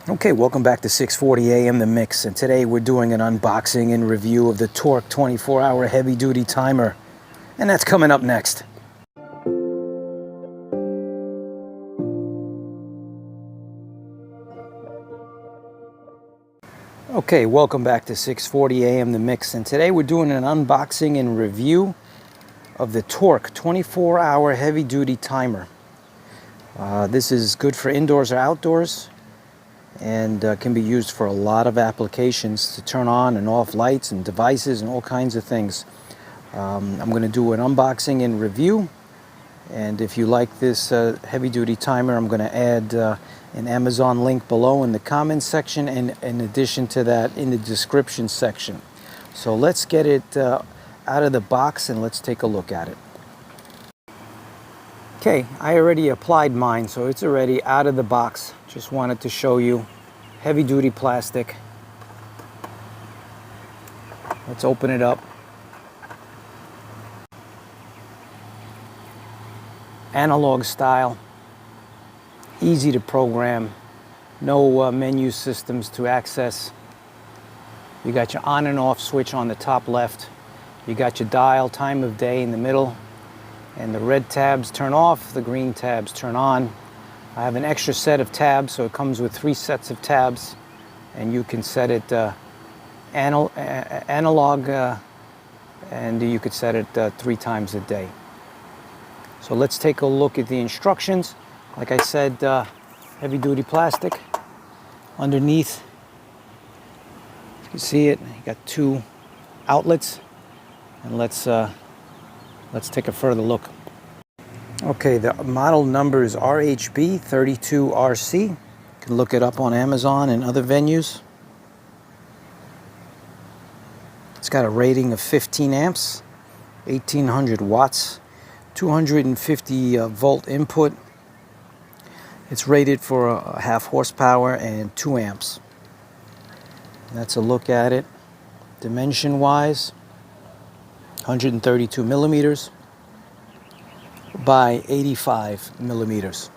Okay, welcome back to 640 AM The Mix, and today we're doing an unboxing and review of the Tork 24-hour heavy-duty timer, and that's coming up next. Okay, welcome back to 640 AM The Mix, and today we're doing an unboxing and review of the Tork 24-hour heavy-duty timer. This is good for indoors or outdoors, and can be used for a lot of applications to turn on and off lights and devices and all kinds of things. I'm going to do an unboxing and review, and if you like this heavy-duty timer, I'm going to add an Amazon link below in the comments section, and in addition to that in the description section. So let's get it out of the box and let's take a look at it. Okay, I already applied mine, so it's already out of the box. Just wanted to show you. Heavy duty plastic. Let's open it up. Analog style. Easy to program. No menu systems to access. You got your on and off switch on the top left. You got your dial, time of day in the middle. And the red tabs turn off, the green tabs turn on. I have an extra set of tabs, so it comes with 3 sets of tabs, and you can set it analog, and you could set it 3 times a day. So let's take a look at the instructions. Like I said, heavy duty plastic. Underneath, you can see it, you got 2 outlets, and let's take a further look. Okay, the model number is RHB33RC. You can look it up on Amazon and other venues. It's got a rating of 15 amps, 1800 watts, 250 volt input. It's rated for a half horsepower and 2 amps. That's a look at it. Dimension wise, 132 millimeters by 85 millimeters.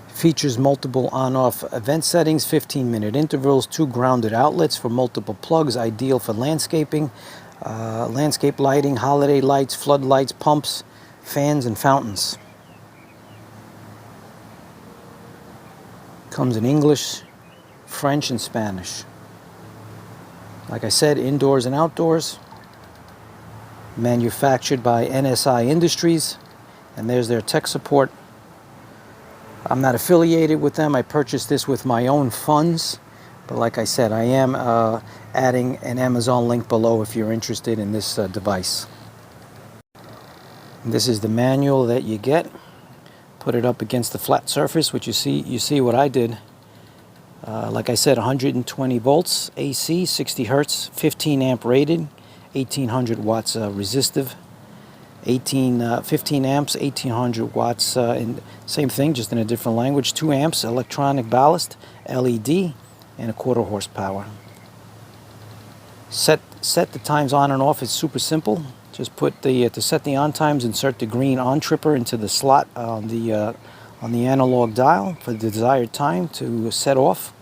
Features multiple on-off event settings, 15-minute intervals, 2 grounded outlets for multiple plugs, ideal for landscaping, landscape lighting, holiday lights, floodlights, pumps, fans, and fountains. Comes in English, French, and Spanish. Like I said, indoors and outdoors. Manufactured by NSI Industries, and there's their tech support. I'm not affiliated with them. I purchased this with my own funds, but like I said, I am adding an Amazon link below if you're interested in this device. And this is the manual that you get. Put it up against the flat surface, which you see what I did. Like I said, 120 volts AC, 60 hertz, 15 amp rated, 1800 watts resistive, 15 amps, 1800 watts, and same thing, just in a different language, 2 amps, electronic ballast, LED, and 1/4 horsepower. Set the times on and off is super simple. Just put to set the on times, insert the green on tripper into the slot on the analog dial for the desired time to set off.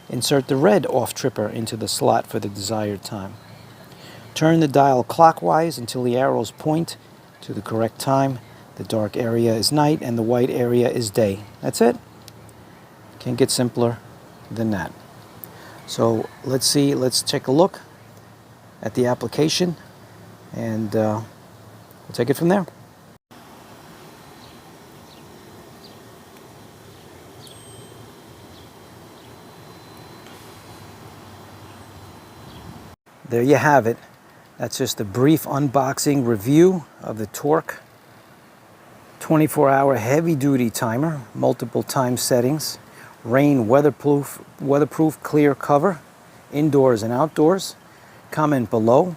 Insert the red off tripper into the slot for the desired time. Turn the dial clockwise until the arrows point to the correct time. The dark area is night and the white area is day. That's it. Can't get simpler than that. So let's take a look at the application, and we'll take it from there. There you have it. That's just a brief unboxing review of the Tork 24-hour heavy-duty timer, multiple time settings, rain weatherproof clear cover, indoors and outdoors. Comment below,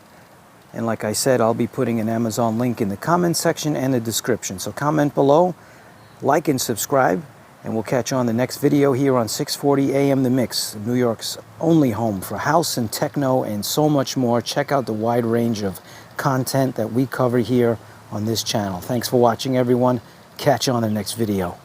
and like I said, I'll be putting an Amazon link in the comments section and the description. So comment below, like and subscribe, and we'll catch you on the next video here on 640 AM The Mix, New York's only home for house and techno and so much more. Check out the wide range of content that we cover here on this channel. Thanks for watching, everyone. Catch you on the next video.